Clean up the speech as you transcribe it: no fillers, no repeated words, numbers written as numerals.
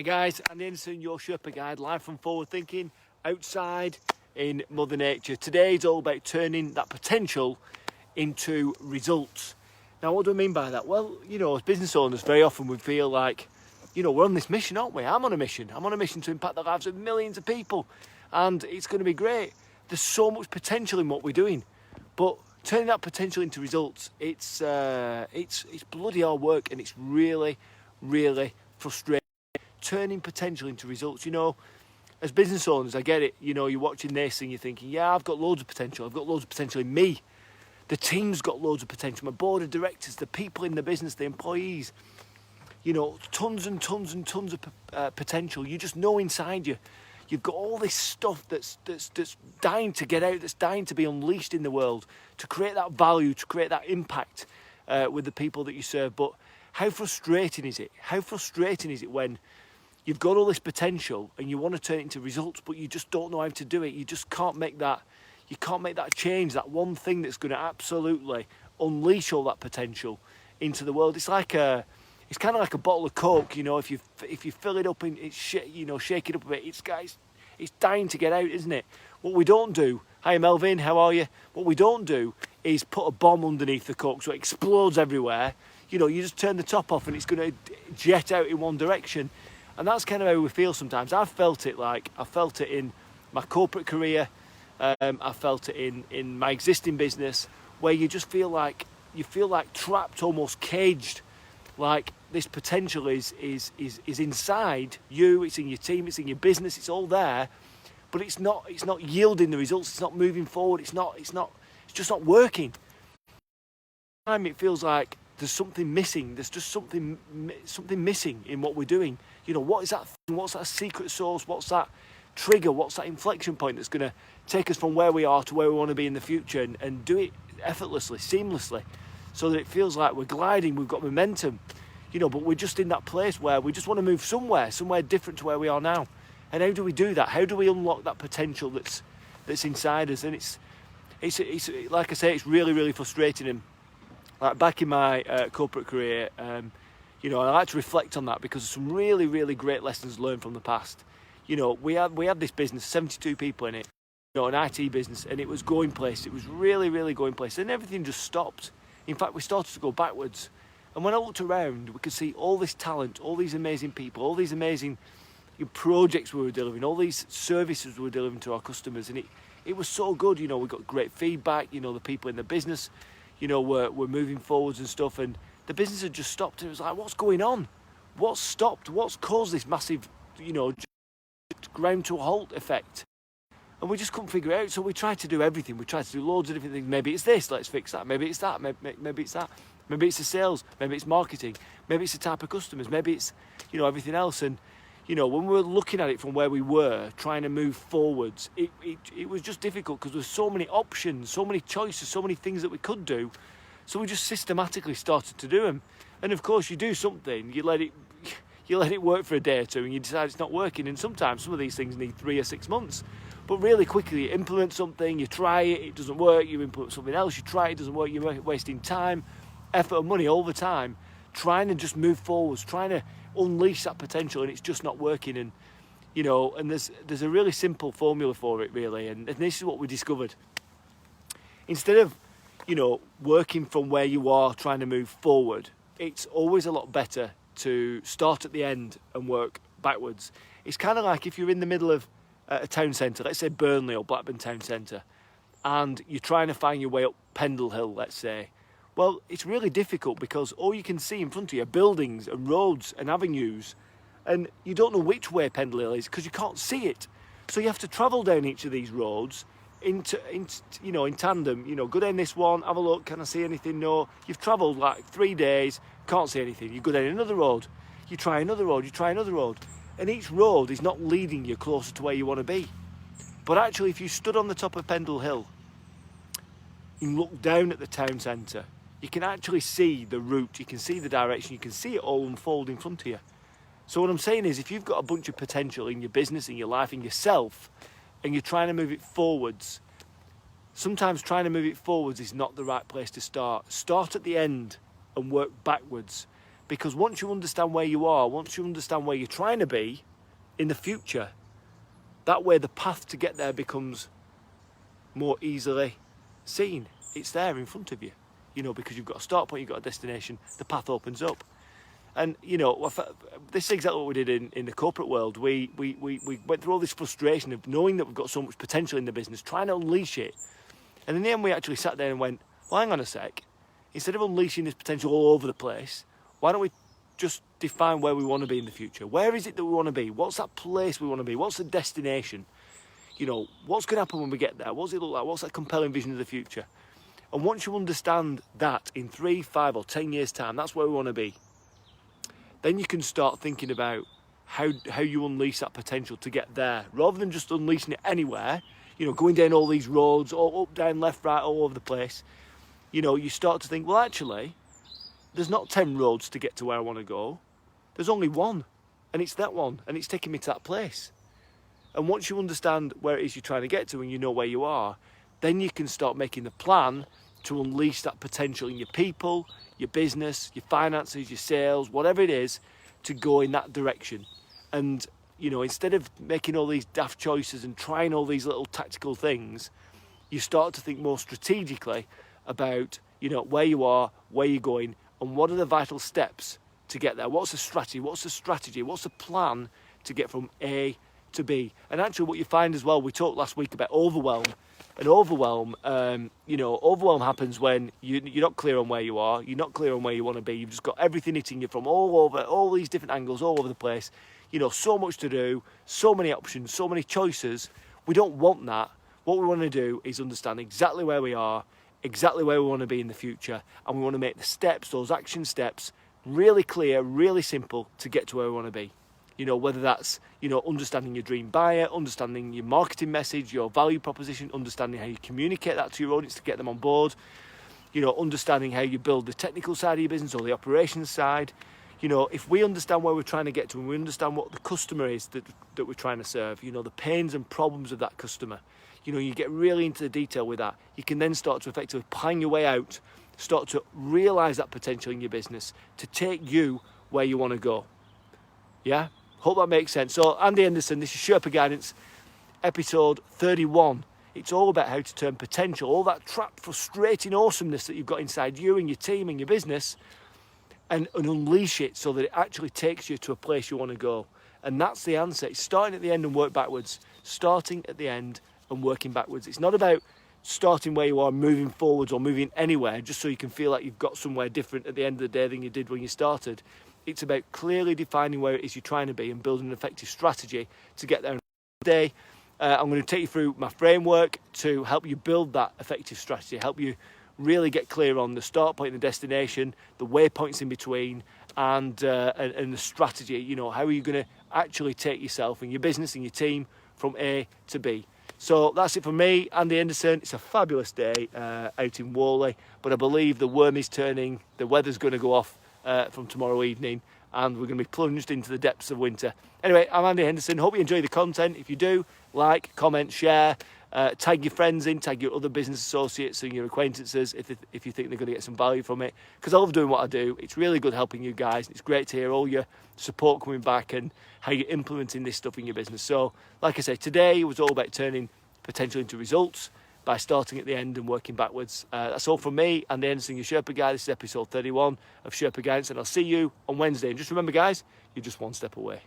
Hi guys, Andy Henderson, your Sherpa Guide, live from Forward Thinking, outside in Mother Nature. Today is all about turning that potential into results. Now what do I mean by that? Well, as business owners, very often we feel like, we're on this mission, aren't we? I'm on a mission to impact the lives of millions of people, and it's going to be great. There's so much potential in what we're doing, but turning that potential into results, it's bloody hard work, and it's really, really frustrating. Turning potential into results. As business owners, I get it. You're watching this and you're thinking, yeah, I've got loads of potential. I've got loads of potential in me. The team's got loads of potential. My board of directors, the people in the business, the employees, tons and tons and tons of potential. You just know inside you, you've got all this stuff that's dying to get out, that's dying to be unleashed in the world, to create that value, to create that impact with the people that you serve. But how frustrating is it? How frustrating is it when you've got all this potential and you want to turn it into results, but you just don't know how to do it. You just can't make that. You can't make that change. That one thing that's going to absolutely unleash all that potential into the world. It's kind of like a bottle of Coke. If you fill it up and shake it up a bit, it's dying to get out, isn't it? What we don't do. Hi Melvin, how are you? What we don't do is put a bomb underneath the Coke so it explodes everywhere. You just turn the top off and it's going to jet out in one direction. And that's kind of how we feel sometimes. I felt it in my corporate career. I felt it in my existing business, where you just feel like trapped, almost caged. Like this potential is inside you. It's in your team. It's in your business. It's all there, but it's not yielding the results. It's not moving forward. It's just not working. It feels like there's something missing. There's just something missing in what we're doing. What is that thing? What's that secret sauce? What's that trigger? What's that inflection point that's going to take us from where we are to where we want to be in the future, and do it effortlessly, seamlessly, so that it feels like we're gliding, we've got momentum, but we're just in that place where we just want to move somewhere different to where we are now. And how do we do that? How do we unlock that potential that's inside us? And it's like I say, it's really, really frustrating. And like back in my corporate career, I like to reflect on that, because there's some really, really great lessons learned from the past. We had this business, 72 people in it, an IT business, and it was going places. It was really, really going places, and everything just stopped. In fact, we started to go backwards. And when I looked around, we could see all this talent, all these amazing people, all these amazing projects we were delivering, all these services we were delivering to our customers, and it was so good. We got great feedback. The people in the business, were moving forwards and stuff, and the business had just stopped. And it was like, what's going on? What's stopped? What's caused this massive, ground to a halt effect? And we just couldn't figure it out. So we tried to do everything. We tried to do loads of different things. Maybe it's this, let's fix that. Maybe it's that, maybe it's that. Maybe it's the sales, maybe it's marketing, maybe it's the type of customers, maybe it's, everything else. And, when we were looking at it from where we were, trying to move forwards, it was just difficult, because there's so many options, so many choices, so many things that we could do. So we just systematically started to do them. And of course, you do something, you let it work for a day or two, and you decide it's not working. And sometimes some of these things need 3 or 6 months. But really quickly, you implement something, you try it, it doesn't work, you implement something else, you try it, it doesn't work, you're wasting time, effort and money all the time, trying to just move forwards, trying to unleash that potential, and it's just not working. And and there's a really simple formula for it, really, and this is what we discovered. Instead of working from where you are, trying to move forward, it's always a lot better to start at the end and work backwards. It's kind of like if you're in the middle of a town centre, let's say Burnley or Blackburn town centre, and you're trying to find your way up Pendle Hill, let's say. Well, it's really difficult, because all you can see in front of you are buildings and roads and avenues, and you don't know which way Pendle Hill is, because you can't see it. So you have to travel down each of these roads in tandem. Go down this one, have a look, can I see anything? No. You've travelled like 3 days, can't see anything. You go down another road, you try another road, you try another road, and each road is not leading you closer to where you want to be. But actually, if you stood on the top of Pendle Hill and look down at the town centre, you can actually see the route, you can see the direction, you can see it all unfold in front of you. So what I'm saying is, if you've got a bunch of potential in your business, in your life, in yourself, and you're trying to move it forwards, sometimes trying to move it forwards is not the right place to start. Start at the end and work backwards. Because once you understand where you are, once you understand where you're trying to be in the future, that way the path to get there becomes more easily seen. It's there in front of you, because you've got a start point, you've got a destination, the path opens up. And, this is exactly what we did in the corporate world. We went through all this frustration of knowing that we've got so much potential in the business, trying to unleash it. And in the end, we actually sat there and went, well, hang on a sec. Instead of unleashing this potential all over the place, why don't we just define where we want to be in the future? Where is it that we want to be? What's that place we want to be? What's the destination? What's going to happen when we get there? What does it look like? What's that compelling vision of the future? And once you understand that in 3, 5 or 10 years' time, that's where we want to be, then you can start thinking about how you unleash that potential to get there, rather than just unleashing it anywhere, going down all these roads, all up, down, left, right, all over the place. You start to think, well, actually, there's not 10 roads to get to where I want to go. There's only one, and it's that one, and it's taking me to that place. And once you understand where it is you're trying to get to and you know where you are, then you can start making the plan to unleash that potential in your people, your business, your finances, your sales, whatever it is, to go in that direction. And, instead of making all these daft choices and trying all these little tactical things, you start to think more strategically about, where you are, where you're going, and what are the vital steps to get there. What's the strategy? What's the plan to get from A to be? And actually what you find as well, we talked last week about overwhelm, and overwhelm happens when you're not clear on where you are, you're not clear on where you want to be, you've just got everything hitting you from all over, all these different angles, all over the place, so much to do, so many options, so many choices. We don't want that. What we want to do is understand exactly where we are, exactly where we want to be in the future, and we want to make the steps, those action steps, really clear, really simple to get to where we want to be. Whether that's, understanding your dream buyer, understanding your marketing message, your value proposition, understanding how you communicate that to your audience to get them on board, understanding how you build the technical side of your business or the operations side. If we understand where we're trying to get to and we understand what the customer is that we're trying to serve, the pains and problems of that customer, you get really into the detail with that. You can then start to effectively plan your way out, start to realise that potential in your business to take you where you want to go. Yeah? Hope that makes sense. So, Andy Henderson, this is Sherpa Guidance, episode 31. It's all about how to turn potential, all that trapped, frustrating awesomeness that you've got inside you and your team and your business, and unleash it so that it actually takes you to a place you want to go. And that's the answer. It's starting at the end and work backwards. Starting at the end and working backwards. It's not about starting where you are, moving forwards or moving anywhere just so you can feel like you've got somewhere different at the end of the day than you did when you started. It's about clearly defining where it is you're trying to be and building an effective strategy to get there. Today, I'm going to take you through my framework to help you build that effective strategy, help you really get clear on the start point and the destination, the waypoints in between, and the strategy. How are you going to actually take yourself and your business and your team from A to B? So that's it from me, Andy Henderson. It's a fabulous day out in Worley, but I believe the worm is turning, the weather's going to go off from tomorrow evening, and we're going to be plunged into the depths of winter. Anyway, I'm Andy Henderson. Hope you enjoy the content. If you do, like, comment, share, tag your friends in, tag your other business associates and your acquaintances if you think they're going to get some value from it, because I love doing what I do. It's really good helping you guys. It's great to hear all your support coming back and how you're implementing this stuff in your business. So, like I say, today was all about turning potential into results by starting at the end and working backwards. That's all from me, Andy Henderson, your Sherpa Guy. This is episode 31 of Sherpa Guidance, and I'll see you on Wednesday. And just remember, guys, you're just one step away.